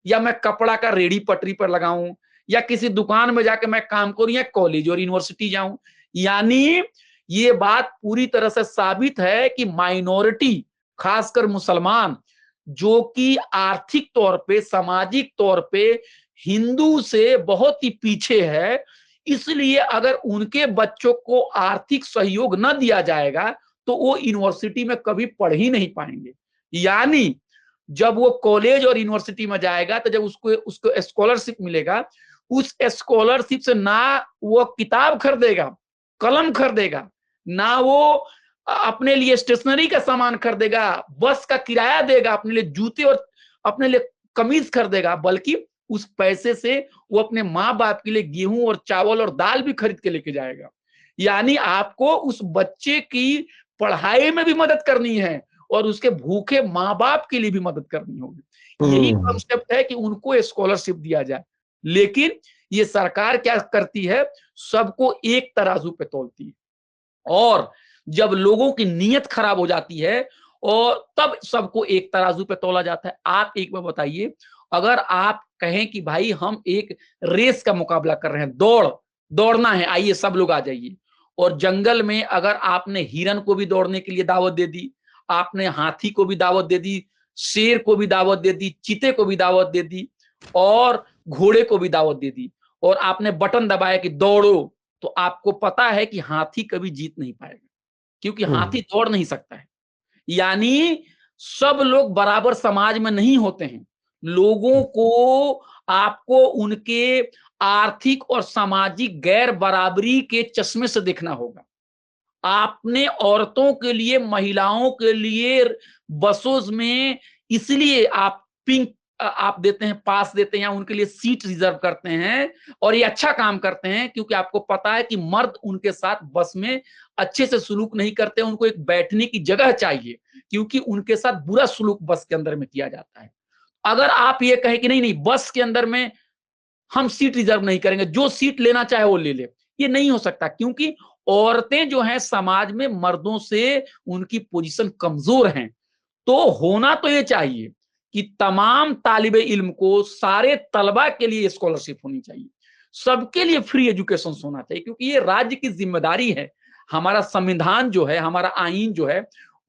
या मैं कपड़ा का रेडी पटरी पर लगाऊं, या किसी दुकान में जाके मैं काम करूं, या कॉलेज और यूनिवर्सिटी जाऊं। यानी ये बात पूरी तरह से साबित है कि माइनॉरिटी, खासकर मुसलमान, जो कि आर्थिक तौर पे, सामाजिक तौर पे हिंदू से बहुत ही पीछे है, इसलिए अगर उनके बच्चों को आर्थिक सहयोग न दिया जाएगा तो वो यूनिवर्सिटी में कभी पढ़ ही नहीं पाएंगे। यानी जब वो कॉलेज और यूनिवर्सिटी में जाएगा तो जब उसको उसको स्कॉलरशिप मिलेगा, उस स्कॉलरशिप से ना वो किताब खरीदेगा, कलम खरीदेगा, ना वो अपने लिए स्टेशनरी का सामान खरीदेगा, बस का किराया देगा, अपने लिए जूते और अपने लिए कमीज खरीदेगा, बल्कि उस पैसे से वो अपने माँ बाप के लिए गेहूं और चावल और दाल भी खरीद के लेके जाएगा। यानी आपको उस बच्चे की पढ़ाई में भी मदद करनी है और उसके भूखे माँ बाप के लिए भी मदद करनी होगी। यही कॉन्सेप्ट है कि उनको स्कॉलरशिप दिया जाए। लेकिन ये सरकार क्या करती है, सबको एक तराजू पे तौलती है, और जब लोगों की नीयत खराब हो जाती है और तब सबको एक तराजू पे तौला जाता है। आप एक बार बताइए, अगर आप कहें कि भाई हम एक रेस का मुकाबला कर रहे हैं, दौड़ना है, आइए सब लोग आ जाइए, और जंगल में अगर आपने हिरन को भी दौड़ने के लिए दावत दे दी, आपने हाथी को भी दावत दे दी, शेर को भी दावत दे दी, चीते को भी दावत दे दी, और घोड़े को भी दावत दे दी, और आपने बटन दबाया कि दौड़ो, तो आपको पता है कि हाथी कभी जीत नहीं पाएगा, क्योंकि हाथी दौड़ नहीं सकता है। यानी सब लोग बराबर समाज में नहीं होते हैं। लोगों को, आपको उनके आर्थिक और सामाजिक गैर बराबरी के चश्मे से देखना होगा। आपने औरतों के लिए, महिलाओं के लिए बसों में इसलिए आप पिंक आप देते हैं, पास देते हैं, या उनके लिए सीट रिजर्व करते हैं, और ये अच्छा काम करते हैं, क्योंकि आपको पता है कि मर्द उनके साथ बस में अच्छे से सुलूक नहीं करते, उनको एक बैठने की जगह चाहिए, क्योंकि उनके साथ बुरा सुलूक बस के अंदर में किया जाता है। अगर आप ये कहें कि नहीं नहीं, बस के अंदर में हम सीट रिजर्व नहीं करेंगे, जो सीट लेना चाहे वो ले ले, ये नहीं हो सकता, क्योंकि औरतें जो हैं समाज में मर्दों से उनकी पोजीशन कमजोर हैं। तो होना तो ये चाहिए कि तमाम तालिबे इल्म को, सारे तलबा के लिए स्कॉलरशिप होनी चाहिए, सबके लिए फ्री एजुकेशन होना चाहिए, क्योंकि ये राज्य की जिम्मेदारी है। हमारा संविधान जो है, हमारा आईन जो है,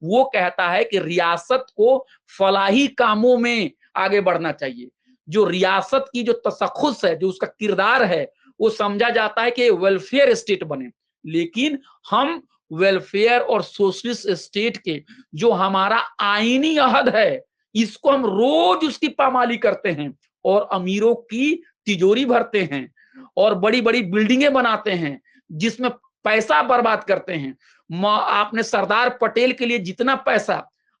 वो कहता है कि रियासत को फलाही कामों में आगे बढ़ना चाहिए। जो रियासत की जो तसख्खुस है, जो उसका किरदार है, वो समझा जाता है कि वेलफेयर स्टेट बने। लेकिन हम वेलफेयर और सोशलिस्ट स्टेट के जो हमारा आईनी अहद है, इसको हम रोज उसकी पामाली करते हैं, और अमीरों की तिजोरी भरते हैं, और बड़ी बड़ी बिल्डिंगें बनाते हैं, जिसमें पैसा बर्बाद करते हैं। आपने सरदार पटेल के लिए जितना पैसा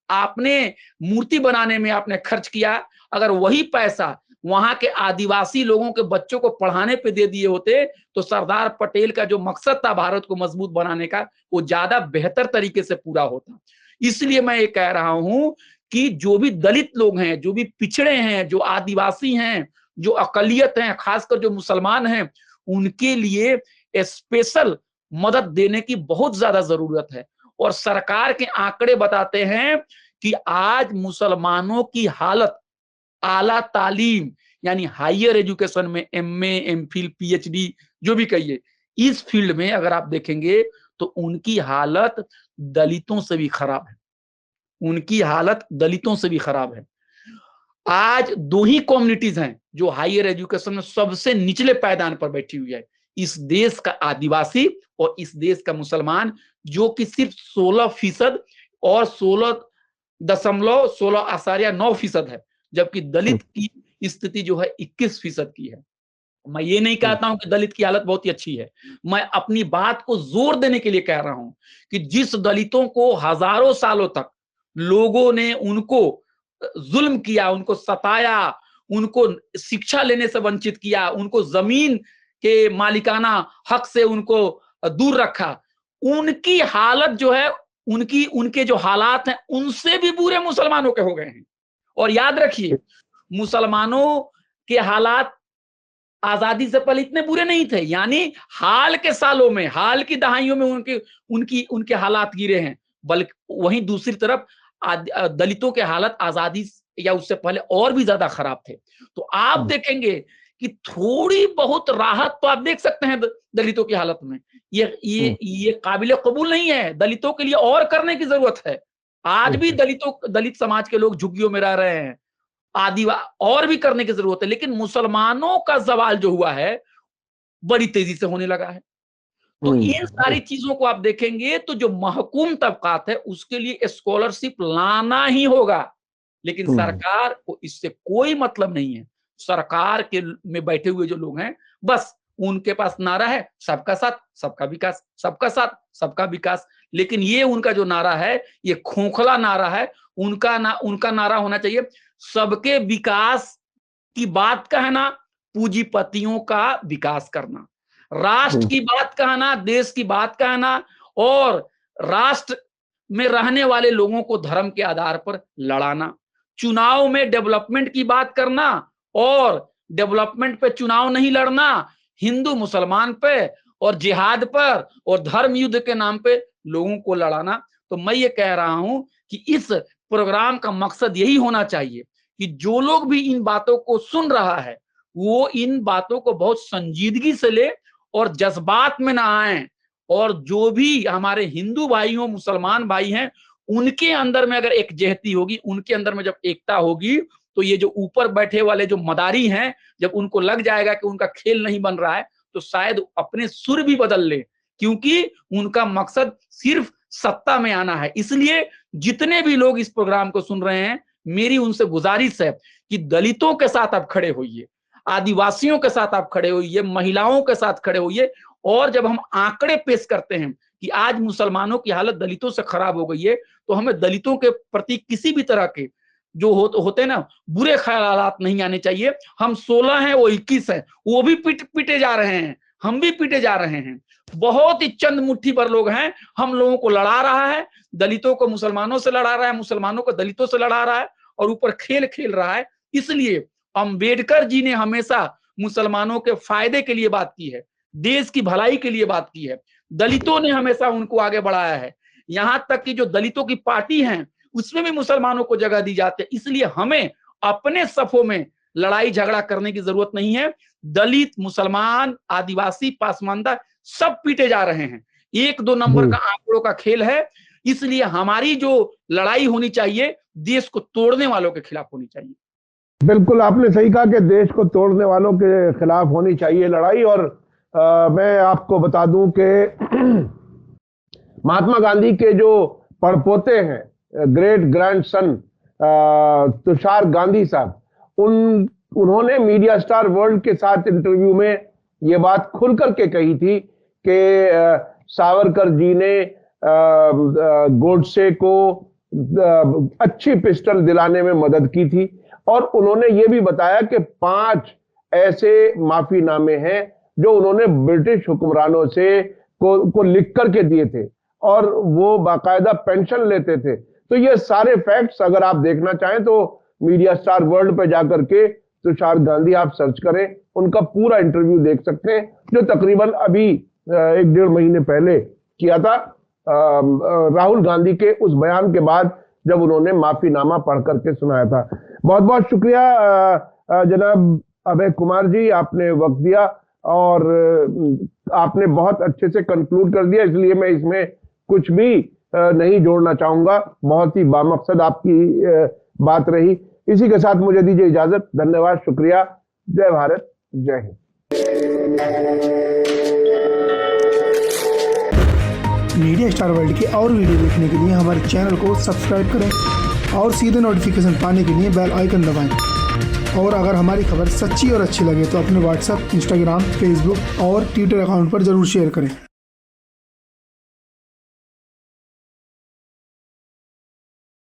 आपने मूर्ति बनाने में आपने खर्च किया, अगर वही पैसा वहां के आदिवासी लोगों के बच्चों को पढ़ाने पे दे दिए होते तो सरदार पटेल का जो मकसद था भारत को मजबूत बनाने का, वो ज्यादा बेहतर तरीके से पूरा होता। इसलिए मैं ये कह रहा हूं कि जो भी दलित लोग हैं, जो भी पिछड़े हैं, जो आदिवासी हैं, जो अकलियत हैं, खासकर जो मुसलमान हैं, उनके लिए स्पेशल मदद देने की बहुत ज्यादा जरूरत है। और सरकार के आंकड़े बताते हैं कि आज मुसलमानों की हालत आला तालीम यानी हायर एजुकेशन में एमए, एमफिल, पीएचडी जो भी कहिए, इस फील्ड में अगर आप देखेंगे तो उनकी हालत दलितों से भी खराब है। उनकी हालत दलितों से भी खराब है। आज दो ही कम्युनिटीज हैं जो हायर एजुकेशन में सबसे निचले पायदान पर बैठी हुई है, इस देश का आदिवासी और इस देश का मुसलमान, जो कि सिर्फ 16% और 16.9% है, जबकि दलित की स्थिति जो है 21% की है। मैं ये नहीं कहता हूं कि दलित की हालत बहुत ही अच्छी है, मैं अपनी बात को जोर देने के लिए कह रहा हूं कि जिस दलितों को हजारों सालों तक लोगों ने उनको जुल्म किया, उनको सताया, उनको शिक्षा लेने से वंचित किया, उनको जमीन के मालिकाना हक से उनको दूर रखा, उनकी हालत जो है, उनके जो हालात हैं उनसे भी बुरे मुसलमानों के हो गए हैं। और याद रखिए, मुसलमानों के हालात आजादी से पहले इतने बुरे नहीं थे, यानी हाल के सालों में, हाल की दहाइयों में उनके हालात गिरे हैं। बल्कि वहीं दूसरी तरफ दलितों के हालत आजादी या उससे पहले और भी ज्यादा खराब थे। तो आप देखेंगे कि थोड़ी बहुत राहत तो आप देख सकते हैं दलितों की हालत में। ये काबिल कबूल नहीं है, दलितों के लिए और करने की जरूरत है। आज भी दलित समाज के लोग झुग्गियों में रह रहे हैं, और भी करने की जरूरत है, लेकिन मुसलमानों का सवाल जो हुआ है बड़ी तेजी से होने लगा है। तो इन सारी चीजों को आप देखेंगे तो जो महकूम तबकात है उसके लिए स्कॉलरशिप लाना ही होगा, लेकिन सरकार को इससे कोई मतलब नहीं है। सरकार के में बैठे हुए जो लोग हैं, बस उनके पास नारा है सबका साथ सबका विकास, सबका साथ सबका विकास, लेकिन ये उनका जो नारा है ये खोखला नारा है। उनका नारा होना चाहिए सबके विकास की बात कहना, पूंजीपतियों का विकास करना, राष्ट्र की बात कहना, देश की बात कहना, और राष्ट्र में रहने वाले लोगों को धर्म के आधार पर लड़ाना, चुनाव में डेवलपमेंट की बात करना और डेवलपमेंट पे चुनाव नहीं लड़ना, हिंदू मुसलमान पे और जिहाद पर और धर्म युद्ध के नाम पे लोगों को लड़ाना। तो मैं ये कह रहा हूं कि इस प्रोग्राम का मकसद यही होना चाहिए कि जो लोग भी इन बातों को सुन रहा है वो इन बातों को बहुत संजीदगी से ले और जज्बात में ना आए, और जो भी हमारे हिंदू भाइयों, मुसलमान भाई हैं, उनके अंदर में अगर एकजहती होगी, उनके अंदर में जब एकता होगी, तो ये जो ऊपर बैठे वाले जो मदारी हैं, जब उनको लग जाएगा कि उनका खेल नहीं बन रहा है, तो शायद अपने सुर भी बदल ले, क्योंकि उनका मकसद सिर्फ सत्ता में आना है। इसलिए जितने भी लोग इस प्रोग्राम को सुन रहे हैं, मेरी उनसे गुजारिश है कि दलितों के साथ आप खड़े होइए, आदिवासियों के साथ आप खड़े होइए, महिलाओं के साथ खड़े होइए। और जब हम आंकड़े पेश करते हैं कि आज मुसलमानों की हालत दलितों से खराब हो गई है, तो हमें दलितों के प्रति किसी भी तरह के जो होते हैं ना बुरे ख्यालात नहीं आने चाहिए। हम 16 हैं, वो 21 हैं, वो भी पीटे जा रहे हैं, हम भी पीटे जा रहे हैं। बहुत ही चंद मुट्ठी भर लोग हैं, हम लोगों को लड़ा रहा है, दलितों को मुसलमानों से लड़ा रहा है, मुसलमानों को दलितों से लड़ा रहा है, और ऊपर खेल खेल रहा है। इसलिए अंबेडकर जी ने हमेशा मुसलमानों के फायदे के लिए बात की है, देश की भलाई के लिए बात की है, दलितों ने हमेशा उनको आगे बढ़ाया है। यहां तक कि जो दलितों की पार्टी है उसमें भी मुसलमानों को जगह दी जाती है। इसलिए हमें अपने सफों में लड़ाई झगड़ा करने की जरूरत नहीं है। दलित, मुसलमान, आदिवासी, पासमानदा सब पीटे जा रहे हैं, 1-2 नंबर का आंकड़ों का खेल है। इसलिए हमारी जो लड़ाई होनी चाहिए देश को तोड़ने वालों के खिलाफ होनी चाहिए। बिल्कुल आपने सही कहा कि देश को तोड़ने वालों के खिलाफ होनी चाहिए लड़ाई। और मैं आपको बता दूं कि महात्मा गांधी के जो पड़पोते हैं, ग्रेट ग्रैंडसन तुषार गांधी साहब, उन्होंने मीडिया स्टार वर्ल्ड के साथ इंटरव्यू में ये बात खुल करके कही थी कि सावरकर जी ने गोडसे को अच्छी पिस्टल दिलाने में मदद की थी। और उन्होंने ये भी बताया कि 5 ऐसे माफीनामे हैं जो उन्होंने ब्रिटिश हुक्मरानों से को लिख करके दिए थे और वो बाकायदा पेंशन लेते थे। तो ये सारे फैक्ट्स अगर आप देखना चाहें तो मीडिया स्टार वर्ल्ड पे जाकर के तुषार गांधी आप सर्च करें, उनका पूरा इंटरव्यू देख सकते हैं जो तकरीबन अभी 1-1.5 महीने पहले किया था राहुल गांधी के उस बयान के बाद जब उन्होंने माफीनामा पढ़ करके सुनाया था। बहुत बहुत शुक्रिया जनाब अभय कुमार जी, आपने वक्त दिया और आपने बहुत अच्छे से कंक्लूड कर दिया, इसलिए मैं इसमें कुछ भी नहीं जोड़ना चाहूंगा। बहुत ही बामकसद आपकी बात रही। इसी के साथ मुझे दीजिए इजाजत। धन्यवाद, शुक्रिया। जय भारत, जय हिंद। मीडिया स्टार वर्ल्ड के और वीडियो देखने के लिए हमारे चैनल को सब्सक्राइब करें और सीधे नोटिफिकेशन पाने के लिए बेल आइकन दबाएं। और अगर हमारी खबर सच्ची और अच्छी लगे तो अपने व्हाट्सएप, इंस्टाग्राम, फेसबुक और ट्विटर अकाउंट पर जरूर शेयर करें।